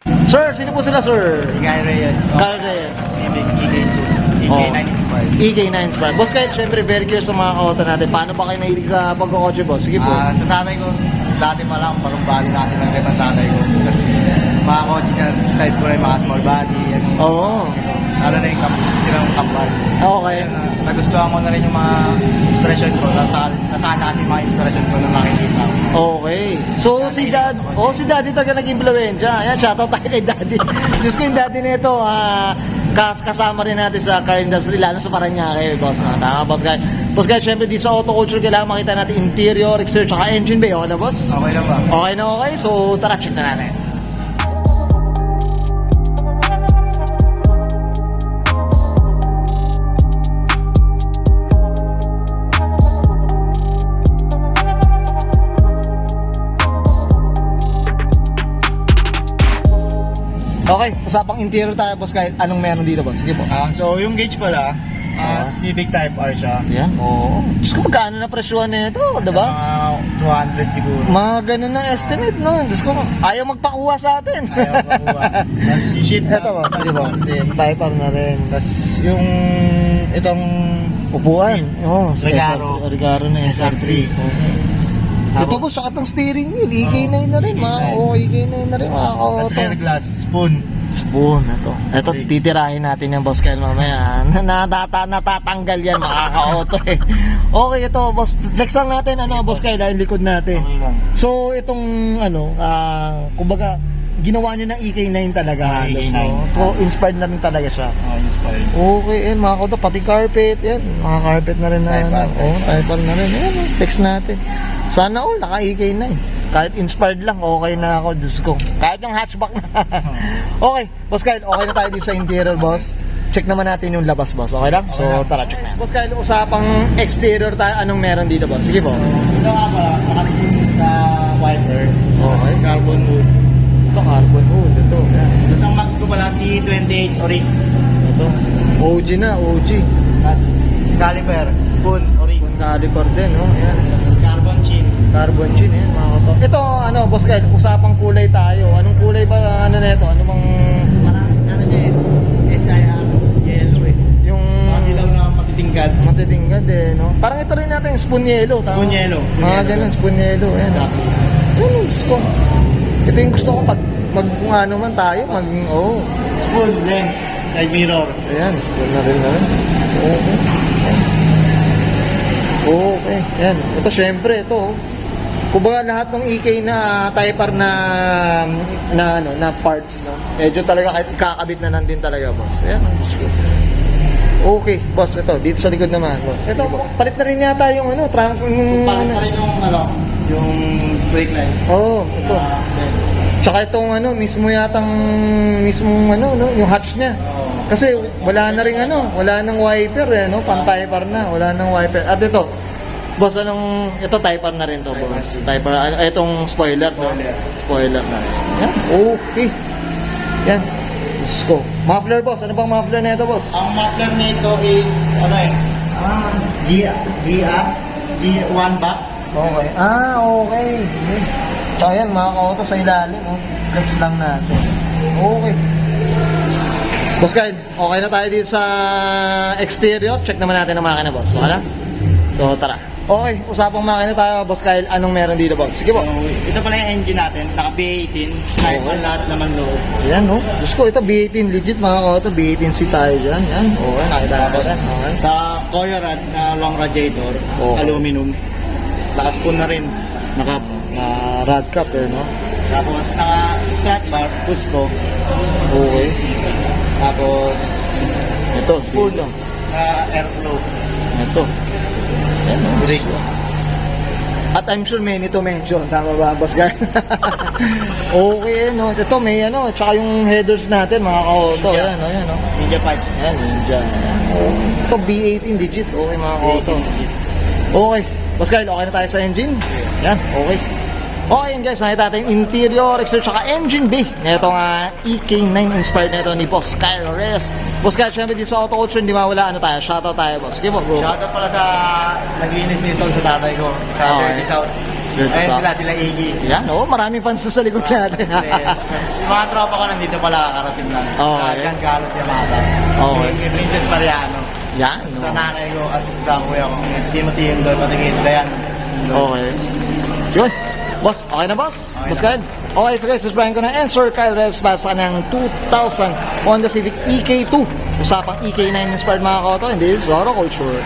Sir, sino po sila, sir? Guy Reyes. Carl Reyes. Civic EK2. EK9 inspired. EK9 Inspired. Boss, kahit syempre very curious sa mga auto natin. Paano ba kayo nahilig sa pagkakotse, boss? Sige po. Sa tatay ko, dati pa lang, parang bali na kasi ng ibang tatay ko. Tapos mga kotse na type ko rin, mga small body. Oo. Lalo na yung silang kambal. Okay. Nagustuhan ko na rin yung mga inspiration ko. Nasaan na kasi mga inspiration ko nung nakikita ko. Okay. So, si Daddy taga nag-impluensya. Ayan, shoutout tayo kay Daddy. Diyos ko yung Daddy nito, kasama rin natin sa car industry, lalo sa Paranaque, boss. Tama, boss guys. Boss guys, syempre di sa auto culture, kailangan makita natin interior, exterior, tsaka engine bay. Okay na, boss? Okay na ba? Okay na, okay. So, tara, check na natin. Okay, usapang interior tayo, boss, kahit anong meron dito, boss. Sige po. So yung gauge pala, Civic Type R siya. Yan, oo. Diyos ko, magkano na presyuhan na ito, diba? Mga 200 siguro. Mga ganun na estimate, no? Diyos ko, ayaw magpakuha sa atin. Ayaw makuha. Tapos i-ship Ito, boss, sige po. Type R na rin. Tapos yung itong Upuan. Oo, Regaro. Regaro na SR3. Okay. Ito, boss, saka itong steering wheel. EK9 na rin, mga. Oo, EK9 na rin, mga Tapos air glass, spoon. Spoon, ito. Ito, titirahin natin yung boss Kyle mamaya. Natatanggal yan, makaka-auto eh. Okay, ito, boss. Flex lang natin, boss Kyle, yung likod natin. Okay lang. So, itong, kumbaga, ginawa nyo ng EK9 talaga halos, EK9. no? So, inspired na rin talaga siya. Inspired. Okay, mga kauto, pati carpet, yan. Mga carpet na rin na, Type R. Type R na rin. Yan, flex natin. Sana all, naka EK9. Kahit inspired lang, okay na ako, Diyos ko. Kahit yung hatchback na. Okay, boss Kyle, okay na tayo dito sa interior, boss. Check naman natin yung labas, boss. Okay lang? So, tara, check na. Boss Kyle, usapang exterior tayo. Anong meron dito, boss? Sige po. Ito nga ba, nakaspoon na wiper. Okay. Carbon hood. Ito, carbon hood. Ito, yan. Tapos ang max ko pala si 28 Oric. Ito. OG na, OG. Tapos caliper, spoon, Oric. Kung caliper din, no? Yan. Tapos carbon chin. Carbon chin, yan, mga kauto. Ito, boss Kyle, usapang kulay tayo. Anong kulay ba, na ito? Ano bang... Parang ano niya eh, SIR, yellow eh. Yung... Mga dilaw na matitingkad. Matitingkad eh, no? Parang ito rin natin, spoon yellow. Tama? Spoon yellow. Spoon Mga yellow. ganun, spoon yellow. Yan. Exactly. Yan, gusto ko. Ito yung gusto ko pag kung ano man tayo, Spoon, lens, side mirror. Ayan, spoon na rin. Okay. Okay, yan. Ito, syempre, ito. Kumbaga lahat ng EK na Type R na parts, no? Medyo talaga kahit kakabit na lang din talaga, boss. Ayan, ang gusto ko. Okay, boss, ito, dito sa likod naman, boss. Ito, palit na rin yata yung trunk, Parang na rin yung brake light. Oo, ito. Lens. Tsaka itong mismong yung hatch niya. Kasi wala na ring wala nang wiper no? Pan-Type R na, wala nang wiper. At ito, boss, ito Type R na rin to, boss. Type R, itong spoiler, no? Spoiler na rin. Yan, okay. Yan. Diyos ko. Muffler, boss. Ano bang muffler na ito, boss? Ang muffler nito is, G1 box. Okay. Okay. Tsaka yan, mga kauto sa ilalim, flex lang natin. Okay. Boss Kyle, okay na tayo dito sa exterior. Check naman natin ang makina, boss. Okay na? So, tara. Okay, usapang makina tayo, boss Kyle. Anong meron dito, boss? Sige po. So, ito pala yung engine natin. Naka B18. Type Okay. 1 lahat naman loob. Ayan, no? Diyos ko, ito B18. Legit, mga kauto. B18C tayo dyan. Yan. Okay, nakita Tapos, natin. Okay. sa Koyo rad na long radiator, Okay. aluminum. Naka-spoon na rin. Rad cap, no? Tapos, naka-strut bar, Cusco. Okay. Tapos, Ito, spoon, dito. airflow. Ito. Ayan, no? Brake. At I'm sure many to mention. Tama ba, boss guy? Okay, no? Ito, may tsaka yung headers natin, mga kauto. Ninja. Ayan, no? Ninja pipes. Ayan, Ninja. Ito, B18 digit. Okay, mga kauto. Okay. Boss Kyle, okay na tayo sa engine? Yan, okay. Okay yun guys, nakita natin yung interior, exterior, tsaka engine bay. Ito nga, EK9 inspired na ito ni Boss Kyle Reyes. Boss Kyle, syempre dito sa Auto Culture, hindi mawala tayo. Shoutout tayo, boss. Sige po, bro. Shoutout pala sa naglinis nito sa tatay ko. Sa Okay. Dirty South. Good Ayun stuff. sila Iggy. Yan, oh, maraming fans sa likod natin. Yung mga tropa ko nandito pala kakarating lang. Okay. Sa Giancarlos Yamada. Okay. Si Princess Mariano. Yan, Sa oh. nanay ko at sa kuya ko. Timothy yung doon, pati kay Dayan. Okay. Yun. Boss, okay na boss? Okay Boss na. Kyle? Okay, so guys, susprayan ko na. And Sir Kyle Reyes para sa kanyang 2000 Honda Civic EK2. Usapang EK9 inspired mga koto. And this is Auto Culture.